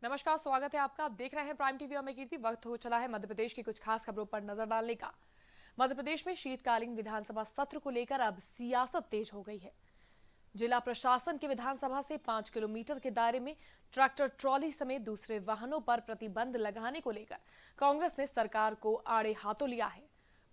नमस्कार, स्वागत है आपका। आप देख रहे हैं प्राइम टीवी और मैं कीर्ति। वक्त हो चला है मध्य प्रदेश की कुछ खास खबरों पर नजर डालने का। मध्य प्रदेश में शीतकालीन विधानसभा सत्र को लेकर अब सियासत तेज हो गई है। जिला प्रशासन के विधानसभा से 5 किलोमीटर के दायरे में ट्रैक्टर ट्रॉली समेत दूसरे वाहनों पर प्रतिबंध लगाने को लेकर कांग्रेस ने सरकार को आड़े हाथों लिया है।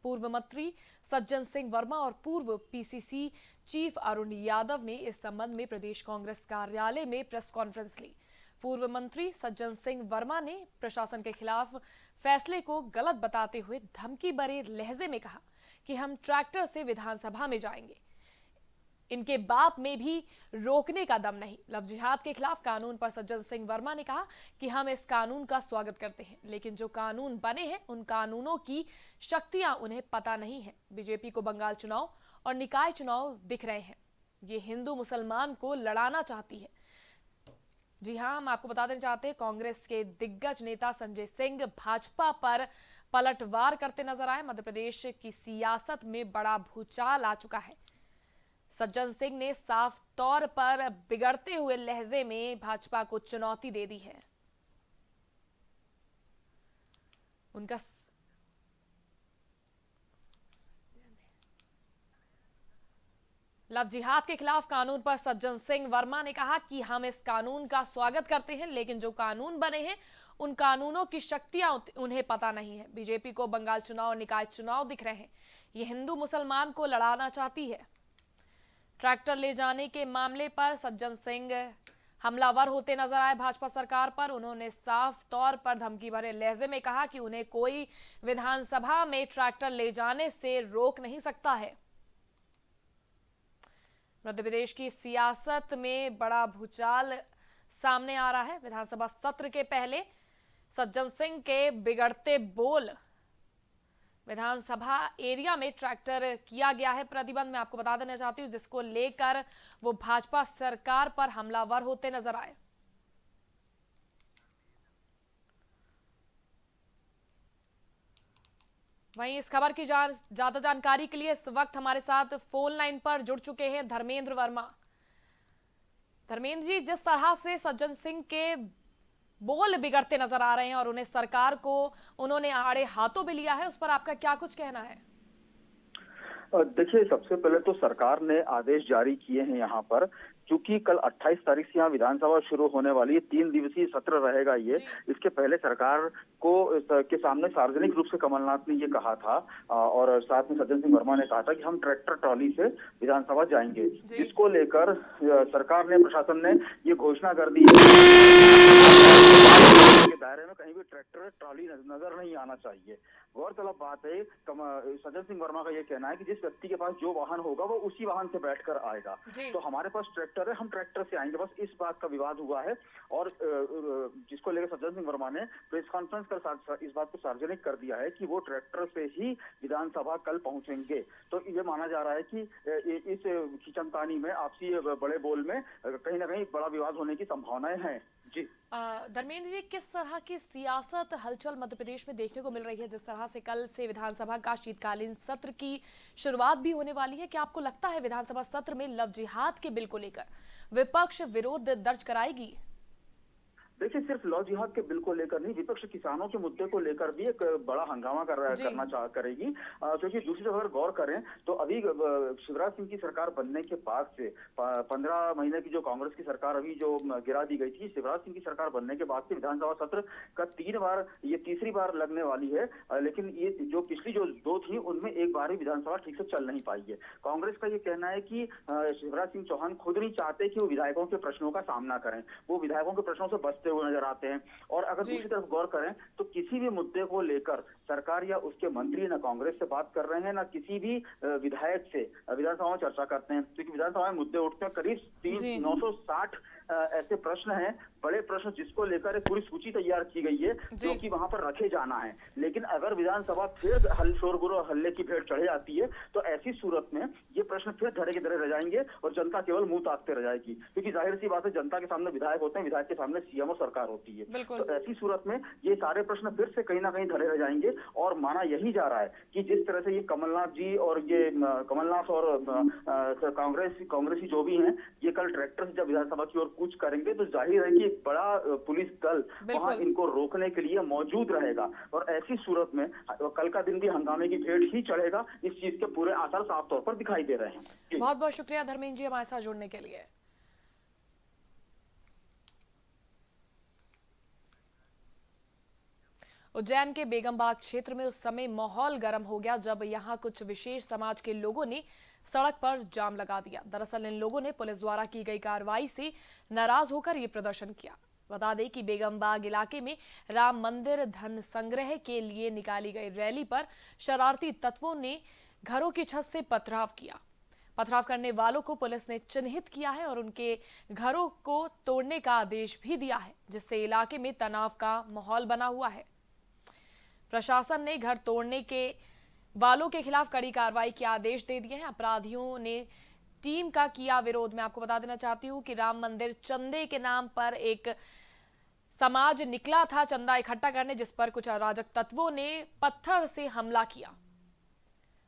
पूर्व मंत्री सज्जन सिंह वर्मा और पूर्व पीसीसी चीफ अरुण यादव ने इस संबंध में प्रदेश कांग्रेस कार्यालय में प्रेस कॉन्फ्रेंस ली। पूर्व मंत्री सज्जन सिंह वर्मा ने प्रशासन के खिलाफ फैसले को गलत बताते हुए धमकी भरे लहजे में कहा कि हम ट्रैक्टर से विधानसभा में जाएंगे, इनके बाप में भी रोकने का दम नहीं। लव जिहाद के खिलाफ कानून पर सज्जन सिंह वर्मा ने कहा कि हम इस कानून का स्वागत करते हैं, लेकिन जो कानून बने हैं उन कानूनों की शक्तियां उन्हें पता नहीं है। बीजेपी को बंगाल चुनाव और निकाय चुनाव दिख रहे हैं, ये हिंदू मुसलमान को लड़ाना चाहती है। जी हां, हम आपको बता देना चाहते हैं, कांग्रेस के दिग्गज नेता संजय सिंह भाजपा पर पलटवार करते नजर आए। मध्य प्रदेश की सियासत में बड़ा भूचाल आ चुका है। सज्जन सिंह ने साफ तौर पर बिगड़ते हुए लहजे में भाजपा को चुनौती दे दी है। उनका लव जिहाद के खिलाफ कानून पर सज्जन सिंह वर्मा ने कहा कि हम इस कानून का स्वागत करते हैं, लेकिन जो कानून बने हैं उन कानूनों की शक्तियां उन्हें पता नहीं है। बीजेपी को बंगाल चुनाव और निकाय चुनाव दिख रहे हैं, ये हिंदू मुसलमान को लड़ाना चाहती है। ट्रैक्टर ले जाने के मामले पर सज्जन सिंह हमलावर होते नजर आए भाजपा सरकार पर। उन्होंने साफ तौर पर धमकी भरे लहजे में कहा कि उन्हें कोई विधानसभा में ट्रैक्टर ले जाने से रोक नहीं सकता है। मध्य प्रदेश की सियासत में बड़ा भूचाल सामने आ रहा है। विधानसभा सत्र के पहले सज्जन सिंह के बिगड़ते बोल, विधानसभा एरिया में ट्रैक्टर किया गया है प्रतिबंध, मैं आपको बता देना चाहती हूं, जिसको लेकर वो भाजपा सरकार पर हमलावर होते नजर आए। वहीं इस खबर की ज्यादा जानकारी के लिए इस वक्त हमारे साथ फोन लाइन पर जुड़ चुके हैं धर्मेंद्र वर्मा। धर्मेंद्र जी, जिस तरह से सज्जन सिंह के बोल बिगड़ते नजर आ रहे हैं और उन्हें सरकार को उन्होंने आड़े हाथों में लिया है, उस पर आपका क्या कुछ कहना है? देखिए, सबसे पहले तो सरकार ने आदेश जारी किए हैं यहाँ पर, क्योंकि कल 28 तारीख से यहाँ विधानसभा शुरू होने वाली है। 3 दिवसीय सत्र रहेगा ये। इसके पहले सरकार को के सामने सार्वजनिक रूप से कमलनाथ ने ये कहा था और साथ में सज्जन सिंह वर्मा ने कहा था कि हम ट्रैक्टर ट्रॉली से विधानसभा जाएंगे, जिसको लेकर सरकार ने, प्रशासन ने ये घोषणा कर दी है के दायरे में कहीं भी ट्रैक्टर ट्रॉली नजर नहीं आना चाहिए। गौरतलब बात है, सज्जन सिंह वर्मा का ये कहना है कि जिस व्यक्ति के पास जो वाहन होगा वो उसी वाहन से बैठकर आएगा। तो हमारे पास ट्रैक्टर है, हम ट्रैक्टर से आएंगे, बस इस बात का विवाद हुआ है। और जिसको लेकर सज्जन सिंह वर्मा ने प्रेस कॉन्फ्रेंस कर इस बात को सार्वजनिक कर दिया है कि वो ट्रैक्टर से ही विधानसभा कल पहुंचेंगे। तो ये माना जा रहा है कि इस खींचतानी में, आपसी बड़े बोल में कहीं ना कहीं बड़ा विवाद होने की संभावनाएं हैं। जी धर्मेंद्र जी, किस तरह की सियासत हलचल मध्य प्रदेश में देखने को मिल रही है? जिस तरह से कल से विधानसभा का शीतकालीन सत्र की शुरुआत भी होने वाली है, क्या आपको लगता है विधानसभा सत्र में लव जिहाद के बिल को लेकर विपक्ष विरोध दर्ज कराएगी? देखिए, सिर्फ लव जिहाद के बिल को लेकर नहीं, विपक्ष किसानों के मुद्दे को लेकर भी एक बड़ा हंगामा करना करेगी। क्योंकि दूसरी तरफ अगर गौर करें तो अभी शिवराज सिंह की सरकार बनने के बाद से 15 महीने की जो कांग्रेस की सरकार अभी जो गिरा दी गई थी, शिवराज सिंह की सरकार बनने के बाद से विधानसभा सत्र का 3 बार, ये तीसरी बार लगने वाली है। लेकिन ये जो पिछली जो 2 थी उनमें एक बार ही विधानसभा ठीक से चल नहीं पाई है। कांग्रेस का ये कहना है कि शिवराज सिंह चौहान खुद नहीं चाहते कि वो विधायकों के प्रश्नों का सामना करें, वो विधायकों के प्रश्नों से बचते हुए नजर आते हैं। और अगर दूसरी तरफ गौर करें तो किसी भी मुद्दे को लेकर सरकार या उसके मंत्री ना कांग्रेस से बात कर रहे हैं, ना किसी भी विधायक से विधानसभा में चर्चा करते हैं, क्योंकि विधानसभा में मुद्दे उठते हैं। करीब 960 ऐसे प्रश्न हैं, बड़े प्रश्न, जिसको लेकर एक पूरी सूची तैयार की गई है, जो कि वहां पर रखे जाना है। लेकिन अगर विधानसभा फिर शोरगुल और हल्ले की भेंट चढ़ जाती है तो ऐसी सूरत में ये प्रश्न फिर धरे के धरे रह जाएंगे और जनता केवल मुंह ताकते रह जाएगी। क्योंकि जाहिर सी बात है, जनता के सामने विधायक होते हैं, विधायक के सामने सीएम और सरकार होती है। बिल्कुल। तो ऐसी सूरत में ये सारे प्रश्न फिर से कहीं ना कहीं धरे रह जाएंगे और माना यही जा रहा है कि जिस तरह से ये कमलनाथ जी और ये कमलनाथ और कांग्रेसी जो भी हैं, ये कल ट्रैक्टर से जब विधानसभा की ओर कूच करेंगे तो जाहिर है कि एक बड़ा पुलिस दल वहां इनको रोकने के लिए मौजूद रहेगा और ऐसी सूरत में कल का दिन भी हंगामे की भेंट ही चढ़ेगा। इस चीज के पूरे आसार साफ तौर पर दिखाई दे रहे हैं। बहुत बहुत शुक्रिया धर्मेंद्र जी हमारे साथ जुड़ने के लिए। उज्जैन के बेगमबाग क्षेत्र में उस समय माहौल गर्म हो गया जब यहां कुछ विशेष समाज के लोगों ने सड़क पर जाम लगा दिया। दरअसल इन लोगों ने पुलिस द्वारा की गई कार्रवाई से नाराज होकर ये प्रदर्शन किया। बता दें कि बेगमबाग इलाके में राम मंदिर धन संग्रह के लिए निकाली गई रैली पर शरारती तत्वों ने घरों की छत से पथराव किया। पथराव करने वालों को पुलिस ने चिन्हित किया है और उनके घरों को तोड़ने का आदेश भी दिया है, जिससे इलाके में तनाव का माहौल बना हुआ है। प्रशासन ने घर तोड़ने के वालों के खिलाफ कड़ी कार्रवाई के आदेश दे दिए हैं। अपराधियों ने टीम का किया विरोध। मैं आपको बता देना चाहती हूं कि राम मंदिर चंदे के नाम पर एक समाज निकला था चंदा इकट्ठा करने, जिस पर कुछ अराजक तत्वों ने पत्थर से हमला किया।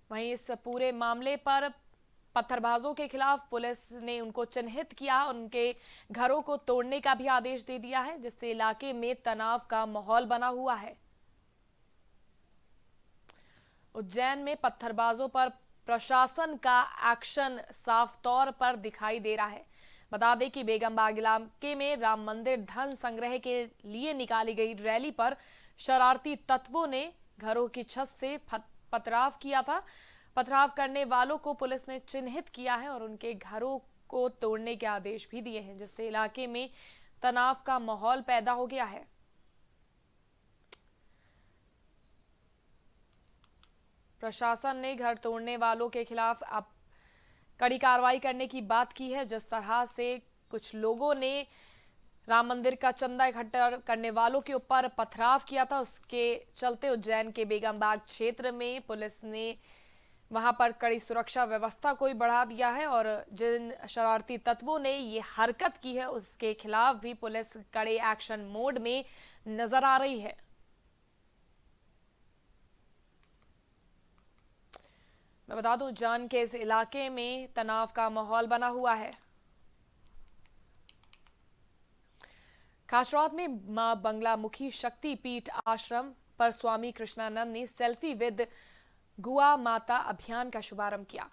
वहीं इस पूरे मामले पर पत्थरबाजों के खिलाफ पुलिस ने उनको चिन्हित किया, उनके घरों को तोड़ने का भी आदेश दे दिया है, जिससे इलाके में तनाव का माहौल बना हुआ है। उज्जैन में पत्थरबाजों पर प्रशासन का एक्शन साफ तौर पर दिखाई दे रहा है। बता दें कि बेगमबाग इलाके में राम मंदिर धन संग्रह के लिए निकाली गई रैली पर शरारती तत्वों ने घरों की छत से पथराव किया था। पथराव करने वालों को पुलिस ने चिन्हित किया है और उनके घरों को तोड़ने के आदेश भी दिए हैं, जिससे इलाके में तनाव का माहौल पैदा हो गया है। प्रशासन ने घर तोड़ने वालों के खिलाफ अब कड़ी कार्रवाई करने की बात की है। जिस तरह से कुछ लोगों ने राम मंदिर का चंदा इकट्ठा करने वालों के ऊपर पथराव किया था, उसके चलते उज्जैन के बेगमबाग क्षेत्र में पुलिस ने वहां पर कड़ी सुरक्षा व्यवस्था को बढ़ा दिया है और जिन शरारती तत्वों ने ये हरकत की है उसके खिलाफ भी पुलिस कड़े एक्शन मोड में नजर आ रही है। मैं बता दूं उज्जैन के इस इलाके में तनाव का माहौल बना हुआ है। खासरौद में मां बंगलामुखी शक्ति पीठ आश्रम पर स्वामी कृष्णानंद ने सेल्फी विद गुआ माता अभियान का शुभारंभ किया।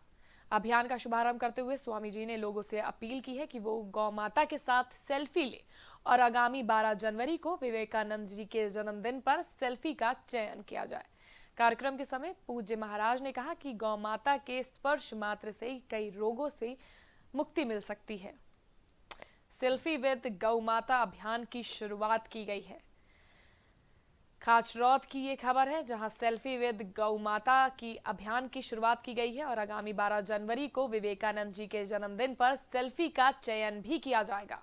अभियान का शुभारंभ करते हुए स्वामी जी ने लोगों से अपील की है कि वो गौ माता के साथ सेल्फी ले और आगामी 12 जनवरी को विवेकानंद जी के जन्मदिन पर सेल्फी का चयन किया जाए। कार्यक्रम के समय पूज्य महाराज ने कहा कि गौ माता के स्पर्श मात्र से ही कई रोगों से मुक्ति मिल सकती है। सेल्फी विद गौ माता अभियान की शुरुआत की गई है। खाचरौद की ये खबर है, जहां सेल्फी विद गौ माता की अभियान की शुरुआत की गई है और आगामी 12 जनवरी को विवेकानंद जी के जन्मदिन पर सेल्फी का चयन भी किया जाएगा।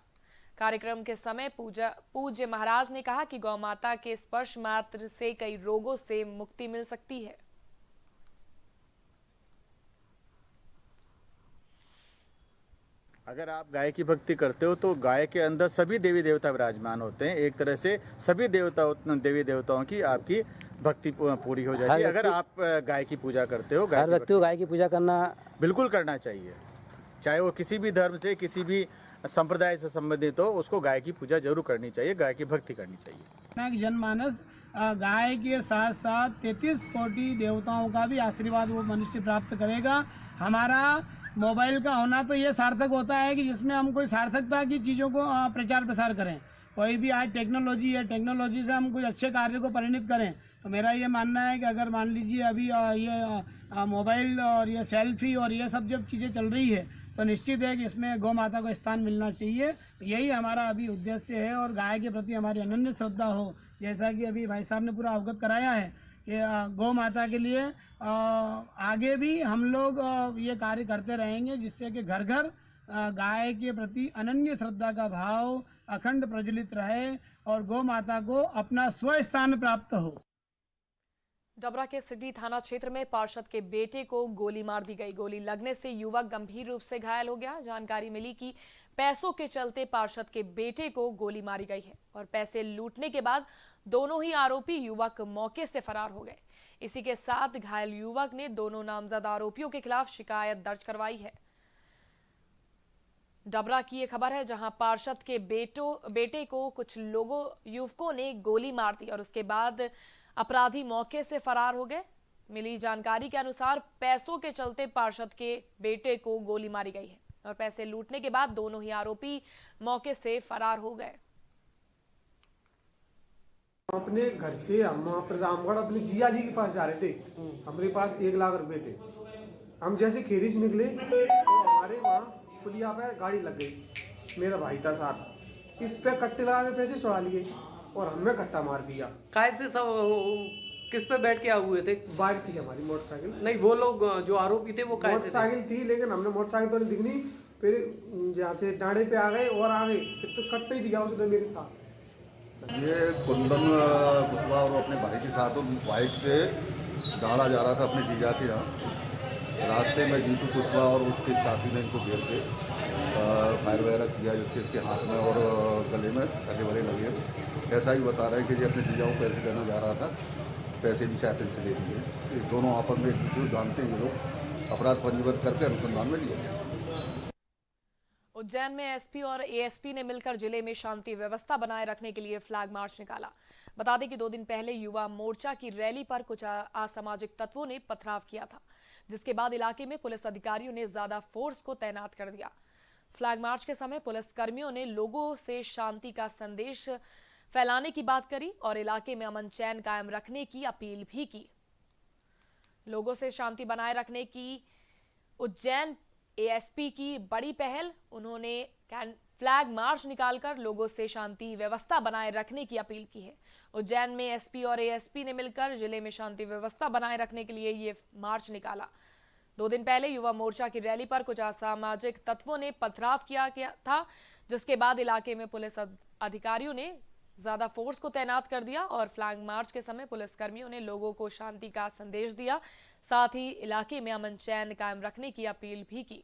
कार्यक्रम के समय पूज्य महाराज ने कहा कि गौ माता के स्पर्श मात्र से कई रोगों से मुक्ति मिल सकती है। अगर आप गाय की भक्ति करते हो तो गाय के अंदर सभी देवी देवता विराजमान होते हैं। एक तरह से सभी देवी देवताओं की आपकी भक्ति पूरी हो जाती है। अगर आप गाय की पूजा करते हो, हर व्यक्ति को गाय की पूजा करना बिल्कुल करना चाहिए, चाहे वो किसी भी धर्म से किसी भी संप्रदाय से संबंधित हो, उसको गाय की पूजा जरूर करनी चाहिए, गाय की भक्ति करनी चाहिए। जनमानस गाय के साथ साथ 33 कोटि देवताओं का भी आशीर्वाद वो मनुष्य प्राप्त करेगा। हमारा मोबाइल का होना तो ये सार्थक होता है कि जिसमें हम कोई सार्थकता की चीज़ों को प्रचार प्रसार करें। कोई भी आज टेक्नोलॉजी है, टेक्नोलॉजी से हम कोई अच्छे कार्य को परिणित करें। तो मेरा ये मानना है कि अगर मान लीजिए अभी ये मोबाइल और ये सेल्फी और ये सब जब चीज़ें चल रही है तो निश्चित है कि इसमें गौ माता को स्थान मिलना चाहिए। यही हमारा अभी उद्देश्य है और गाय के प्रति हमारी अनन्य श्रद्धा हो, जैसा कि अभी भाई साहब ने पूरा अवगत कराया है कि गौ माता के लिए आगे भी हम लोग ये कार्य करते रहेंगे, जिससे कि घर घर गाय के प्रति अनन्य श्रद्धा का भाव अखंड प्रज्वलित रहे और गौ माता को अपना स्वस्थान प्राप्त हो। डबरा के सिटी थाना क्षेत्र में पार्षद के बेटे को गोली मार दी गई। गोली लगने से युवक गंभीर रूप से घायल हो गया। जानकारी मिली कि पैसों के चलते पार्षद के बेटे को गोली मारी गई है और पैसे लूटने के बाद दोनों ही आरोपी युवक मौके से फरार हो गए। इसी के साथ घायल युवक ने दोनों नामजद आरोपियों के खिलाफ शिकायत दर्ज करवाई है। डबरा की ये खबर है, जहां पार्षद के बेटे को कुछ युवकों ने गोली मार दी और उसके बाद अपराधी मौके से फरार हो गए। मिली जानकारी के अनुसार पैसों के चलते पार्षद के बेटे को गोली मारी गई है और पैसे लूटने के बाद दोनों ही आरोपी मौके से फरार हो गए। अपने घर से हम वहाँ पर रामगढ़ अपने जिया जी के पास जा रहे थे। हमारे पास 1 लाख रुपए थे। हम जैसे खेरी से निकले तो हमारे वहाँ पुलिया पे गाड़ी लग गई। मेरा भाई था साथ, इस पे कट्टे लगा के पैसे चुरा लिए और हमें कट्टा मार दिया। कैसे सब किस पे बैठ के आए हुए थे? बाइक थी हमारी, मोटरसाइकिल नहीं, वो लोग जो आरोपी थे वो कैसे थे? मोटरसाइकिल थी, लेकिन हमने मोटरसाइकिल तो नहीं दिखनी। फिर जहाँ से डांडे पे आ गए और आ गए, फिर तो कट्टे ही दिया उसने मेरे साथ। ये कुंदन कुशवाहा और अपने भाई के साथ बाइक से डाला जा रहा था अपने जीजा के यहाँ। रास्ते में जीतू कुशवाहा और उसके साथी ने इनको घेर के फायर वगैरह किया, जिससे इसके हाथ में और गले में सगे वगे लगे। ऐसा ही बता रहे हैं कि ये अपने जीजा को पैसे देना जा रहा था, पैसे भी शायद इनसे ले लिए। दोनों आपस में एक दूसरे को जानते हैं। ये लोग अपराध पंजीबद्ध करके अनुसंधान में लिए। उज्जैन में एसपी और एएसपी ने मिलकर जिले में शांति व्यवस्था बनाए रखने के लिए फ्लैग मार्च निकाला। बता दें कि 2 दिन पहले युवा मोर्चा की रैली पर कुछ असामाजिक तत्वों ने पथराव किया था, जिसके बाद इलाके में पुलिस अधिकारियों ने ज्यादा फोर्स को तैनात कर दिया। फ्लैग मार्च के समय पुलिस कर्मियों ने लोगों से शांति का संदेश फैलाने की बात करी और इलाके में अमन चैन कायम रखने की अपील भी की। लोगों से शांति बनाए रखने की उज्जैन एएसपी की बड़ी पहल। उन्होंने फ्लैग मार्च निकालकर लोगों से शांति व्यवस्था बनाए रखने की अपील की है। उज्जैन में एसपी और एएसपी ने मिलकर जिले में शांति व्यवस्था बनाए रखने के लिए ये मार्च निकाला। 2 दिन पहले युवा मोर्चा की रैली पर कुछ असामाजिक तत्वों ने पथराव किया था, जिसके बाद इलाके में पुलिस अधिकारियों ने ज्यादा फोर्स को तैनात कर दिया और फ्लैग मार्च के समय पुलिस कर्मियों ने लोगों को शांति का संदेश दिया, साथ ही इलाके में अमन चैन कायम रखने की अपील भी की।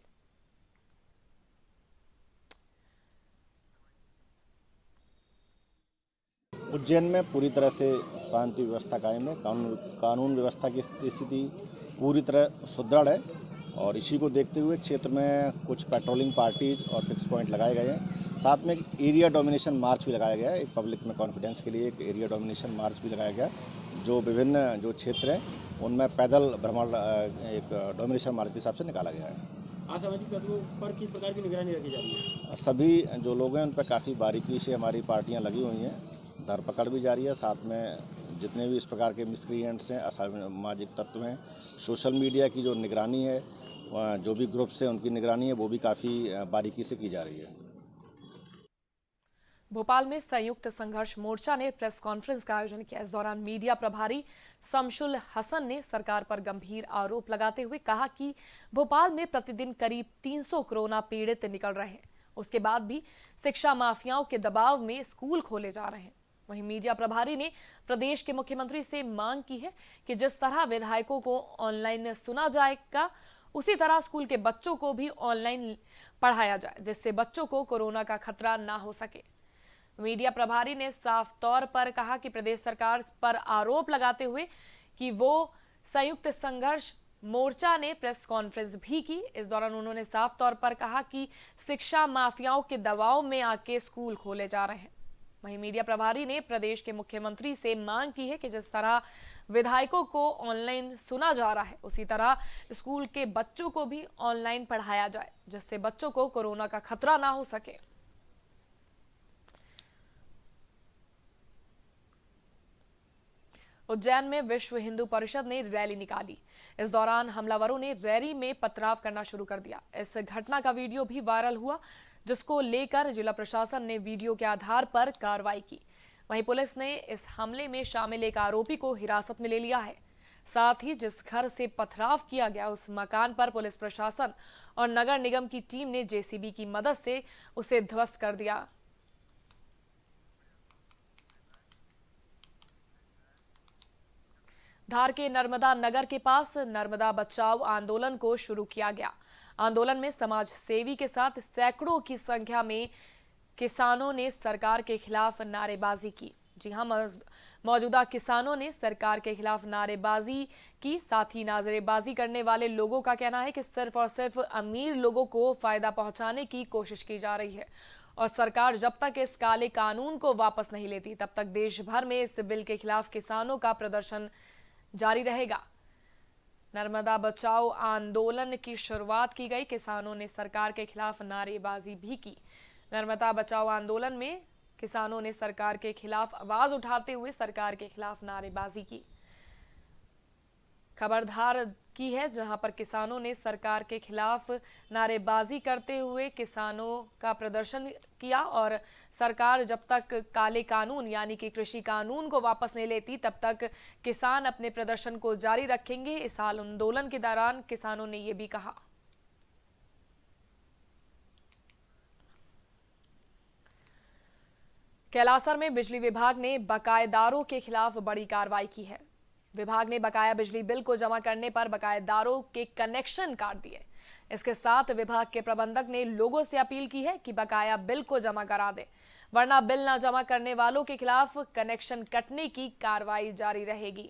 उज्जैन में पूरी तरह से शांति व्यवस्था कायम है। कानून व्यवस्था की स्थिति पूरी तरह सुदृढ़ है और इसी को देखते हुए क्षेत्र में कुछ पेट्रोलिंग पार्टीज और फिक्स पॉइंट लगाए गए हैं। साथ में एक एरिया डोमिनेशन मार्च भी लगाया गया है। एक पब्लिक में कॉन्फिडेंस के लिए एक एरिया डोमिनेशन मार्च भी लगाया गया, जो विभिन्न जो क्षेत्र हैं उनमें पैदल भ्रमण एक डोमिनेशन मार्च के हिसाब से निकाला गया है। असामाजिक तत्वों पर किस प्रकार की निगरानी रखी जा रही है? सभी जो लोग हैं उन पर काफ़ी बारीकी से हमारी पार्टियाँ लगी हुई हैं, धरपकड़ भी जारी है। साथ में जितने भी इस प्रकार के मिसक्रिएंट्स हैं, असामाजिक तत्व हैं, सोशल मीडिया की जो निगरानी है, जो भी ग्रुप्स हैं उनकी निगरानी है, वो भी काफ़ी बारीकी से की जा रही है। भोपाल में संयुक्त संघर्ष मोर्चा ने प्रेस कॉन्फ्रेंस का आयोजन किया। इस दौरान मीडिया प्रभारी शमशुल हसन ने सरकार पर गंभीर आरोप लगाते हुए कहा कि भोपाल में प्रतिदिन करीब 300 कोरोना पीड़ित निकल रहे हैं, उसके बाद भी शिक्षा माफियाओं के दबाव में स्कूल खोले जा रहे हैं। वहीं मीडिया प्रभारी ने प्रदेश के मुख्यमंत्री से मांग की है कि जिस तरह विधायकों को ऑनलाइन सुना जाएगा, उसी तरह स्कूल के बच्चों को भी ऑनलाइन पढ़ाया जाए, जिससे बच्चों को कोरोना का खतरा ना हो सके। मीडिया प्रभारी ने साफ तौर पर कहा कि प्रदेश सरकार पर आरोप लगाते हुए कि वो संयुक्त संघर्ष मोर्चा ने प्रेस कॉन्फ्रेंस भी की। इस दौरान उन्होंने साफ तौर पर कहा कि शिक्षा माफियाओं के दबाव में आके स्कूल खोले जा रहे हैं। वहीं मीडिया प्रभारी ने प्रदेश के मुख्यमंत्री से मांग की है कि जिस तरह विधायकों को ऑनलाइन सुना जा रहा है, उसी तरह स्कूल के बच्चों को भी ऑनलाइन पढ़ाया जाए, जिससे बच्चों को कोरोना का खतरा ना हो सके। उज्जैन में विश्व हिंदू परिषद ने रैली निकाली। इस दौरान हमलावरों ने रैली में पथराव करना शुरू कर दिया। इस घटना का वीडियो भी वायरल हुआ, जिसको लेकर जिला प्रशासन ने वीडियो के आधार पर कार्रवाई की। वहीं पुलिस ने इस हमले में शामिल एक आरोपी को हिरासत में ले लिया है। साथ ही जिस घर से पथराव किया गया, उस मकान पर पुलिस प्रशासन और नगर निगम की टीम ने जेसीबी की मदद से उसे ध्वस्त कर दिया। धार के नर्मदा नगर के पास नर्मदा बचाओ आंदोलन को शुरू किया गया। आंदोलन में समाज सेवी के साथ सैकड़ों की संख्या में किसानों ने सरकार के खिलाफ नारेबाजी की। जी हां, मौजूदा किसानों ने सरकार के खिलाफ नारेबाजी की। साथ ही नारेबाजी करने वाले लोगों का कहना है कि सिर्फ और सिर्फ अमीर लोगों को फायदा पहुंचाने की कोशिश की जा रही है और सरकार जब तक इस काले कानून को वापस नहीं लेती तब तक देश भर में इस बिल के खिलाफ किसानों का प्रदर्शन जारी रहेगा। नर्मदा बचाओ आंदोलन की शुरुआत की गई। किसानों ने सरकार के खिलाफ नारेबाजी भी की। नर्मदा बचाओ आंदोलन में किसानों ने सरकार के खिलाफ आवाज उठाते हुए सरकार के खिलाफ नारेबाजी की। खबर धार की है, जहां पर किसानों ने सरकार के खिलाफ नारेबाजी करते हुए किसानों का प्रदर्शन किया और सरकार जब तक काले कानून यानी कि कृषि कानून को वापस नहीं लेती तब तक किसान अपने प्रदर्शन को जारी रखेंगे। इस आंदोलन के दौरान किसानों ने यह भी कहा। कैलासर में बिजली विभाग ने बकायेदारों के खिलाफ बड़ी कार्रवाई की है। विभाग ने बकाया बिजली बिल को जमा करने पर बकायेदारों के कनेक्शन काट दिए। इसके साथ विभाग के प्रबंधक ने लोगों से अपील की है कि बकाया बिल को जमा करा दें, वरना बिल न जमा करने वालों के खिलाफ कनेक्शन कटने की कार्रवाई जारी रहेगी।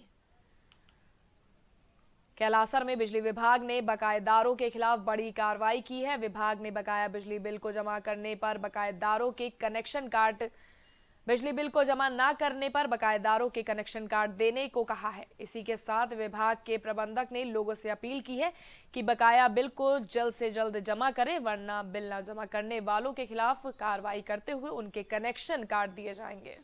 कैलासर में बिजली विभाग ने बकायेदारों के खिलाफ बड़ी कार्रवाई की है। विभाग ने बकाया बिजली बिल को जमा करने पर बकायेदारों के कनेक्शन काट बिजली बिल को जमा न करने पर बकायेदारों के कनेक्शन काट देने को कहा है। इसी के साथ विभाग के प्रबंधक ने लोगों से अपील की है कि बकाया बिल को जल्द से जल्द जमा करें, वरना बिल न जमा करने वालों के खिलाफ कार्रवाई करते हुए उनके कनेक्शन काट दिए जाएंगे।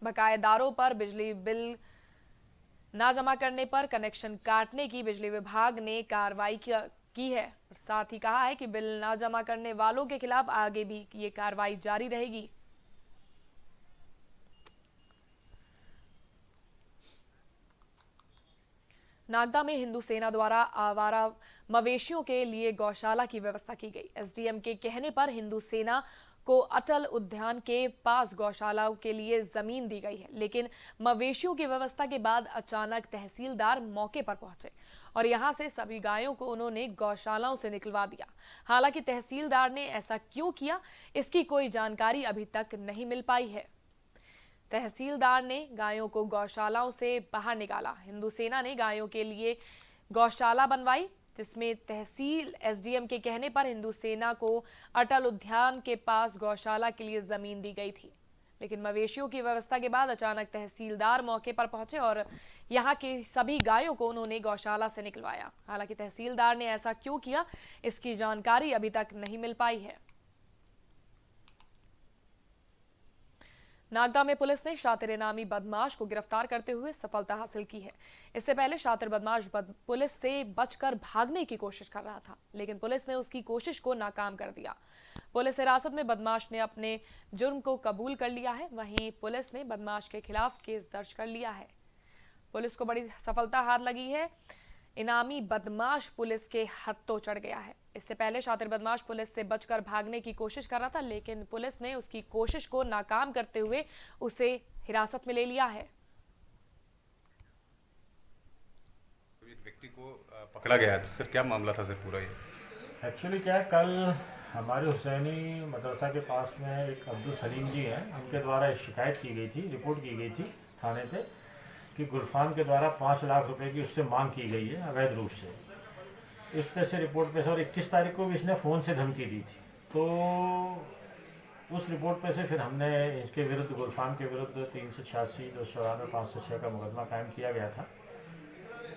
बकायेदारों पर बिजली बिल न जमा करने पर कनेक्शन काटने की बिजली विभाग ने कार्रवाई की है। साथ ही कहा है कि बिल ना जमा करने वालों के खिलाफ आगे भी ये कार्रवाई जारी रहेगी। नागदा में हिंदू सेना द्वारा आवारा मवेशियों के लिए गौशाला की व्यवस्था की गई। एसडीएम के कहने पर हिंदू सेना को अटल उद्यान के पास गौशालाओं के लिए जमीन दी गई है, लेकिन मवेशियों की व्यवस्था के बाद अचानक तहसीलदार मौके पर पहुंचे और यहां से सभी गायों को उन्होंने गौशालाओं से निकलवा दिया। हालांकि तहसीलदार ने ऐसा क्यों किया, इसकी कोई जानकारी अभी तक नहीं मिल पाई है। तहसीलदार ने गायों को गौशालाओं से बाहर निकाला। हिंदू सेना ने गायों के लिए गौशाला बनवाई, जिसमें तहसील एसडीएम के कहने पर हिंदू सेना को अटल उद्यान के पास गौशाला के लिए जमीन दी गई थी, लेकिन मवेशियों की व्यवस्था के बाद अचानक तहसीलदार मौके पर पहुंचे और यहां की सभी गायों को उन्होंने गौशाला से निकलवाया। हालांकि तहसीलदार ने ऐसा क्यों किया, इसकी जानकारी अभी तक नहीं मिल पाई है। नागदा में पुलिस ने शातिर नामी बदमाश को गिरफ्तार करते हुए सफलता हासिल की है। इससे पहले शातिर बदमाश पुलिस से बचकर भागने की कोशिश कर रहा था, लेकिन पुलिस ने उसकी कोशिश को नाकाम कर दिया। पुलिस हिरासत में बदमाश ने अपने जुर्म को कबूल कर लिया है। वहीं पुलिस ने बदमाश के खिलाफ केस दर्ज कर लिया है। पुलिस को बड़ी सफलता हाथ लगी है। इनामी बदमाश पुलिस के हत्थों चढ़ गया है। इससे पहले शातिर बदमाश पुलिस से बचकर भागने की कोशिश कर रहा था, लेकिन पुलिस ने उसकी कोशिश को नाकाम करते हुए उसे हिरासत में ले लिया है। एक व्यक्ति को पकड़ा गया है, सर क्या मामला था सर पूरा ये? एक्चुअली क्या है, कल हमारे हुसैनी मदरसा के पास में एक अब्दुल सलीम जी हैं, उनके द्वारा एक शिकायत की गई थी, रिपोर्ट की गई थी थाने पे कि गुलफान के द्वारा 5 लाख रुपए की उससे मांग की गई है अवैध रूप से। इस पे से रिपोर्ट पे से और 21 तारीख को भी इसने फ़ोन से धमकी दी थी, तो उस रिपोर्ट पे से फिर हमने इसके विरुद्ध गुलफान के विरुद्ध 386, 294, 506 का मुकदमा कायम किया गया था।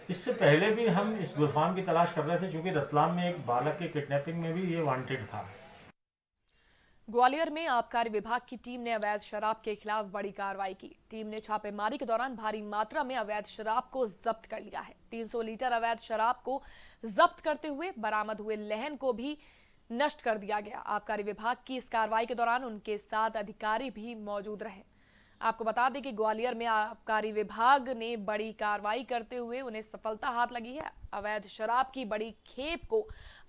इससे पहले भी हम इस गुलफान की तलाश कर रहे थे, क्योंकि रतलाम में एक बालक के किडनैपिंग में भी ये वांटेड था। ग्वालियर में आबकारी विभाग की टीम ने अवैध शराब के खिलाफ बड़ी कार्रवाई की। टीम ने छापेमारी के दौरान भारी मात्रा में अवैध शराब को जब्त कर लिया है। 300 लीटर अवैध शराब को जब्त करते हुए बरामद हुए लहन को भी नष्ट कर दिया गया। आबकारी विभाग की इस कार्रवाई के दौरान उनके साथ अधिकारी भी मौजूद रहे। आपको बता दें कि ग्वालियर में आबकारी विभाग ने बड़ी कार्रवाई करते हुए उन्हें सफलता हाथ लगी है। अवैध शराब की बड़ी खेप को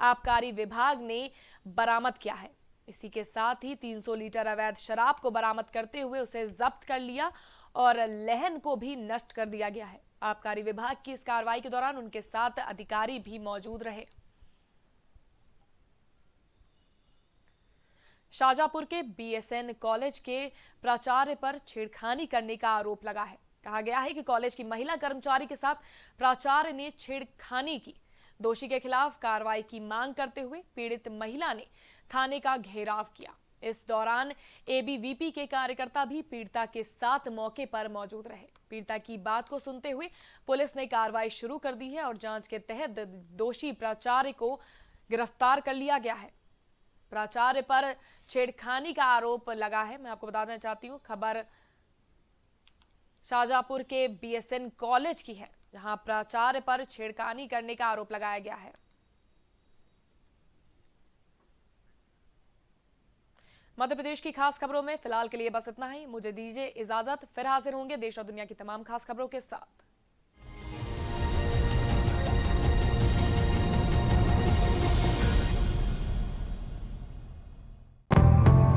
आबकारी विभाग ने बरामद किया है। इसी के साथ ही 300 लीटर अवैध शराब को बरामद करते हुए उसे जब्त कर लिया और लहन को भी नष्ट कर दिया गया है। आबकारी विभाग की इस कार्रवाई के दौरान उनके साथ अधिकारी भी मौजूद रहे। शाहजहांपुर के बीएसएन कॉलेज के प्राचार्य पर छेड़खानी करने का आरोप लगा है। कहा गया है कि कॉलेज की महिला कर्मचारी के साथ प्राचार्य ने छेड़खानी की। दोषी के खिलाफ कार्रवाई की मांग करते हुए पीड़ित महिला ने थाने का घेराव किया। इस दौरान एबीवीपी के कार्यकर्ता भी पीड़िता के साथ मौके पर मौजूद रहे। पीड़िता की बात को सुनते हुए पुलिस ने कार्रवाई शुरू कर दी है और जांच के तहत दोषी प्राचार्य को गिरफ्तार कर लिया गया है। प्राचार्य पर छेड़खानी का आरोप लगा है। मैं आपको बताना चाहती हूँ, खबर शाहजहांपुर के बीएसएन कॉलेज की है, जहां प्राचार्य पर छेड़खानी करने का आरोप लगाया गया है। मध्य प्रदेश की खास खबरों में फिलहाल के लिए बस इतना ही। मुझे दीजिए इजाजत, फिर हाजिर होंगे देश और दुनिया की तमाम खास खबरों के साथ।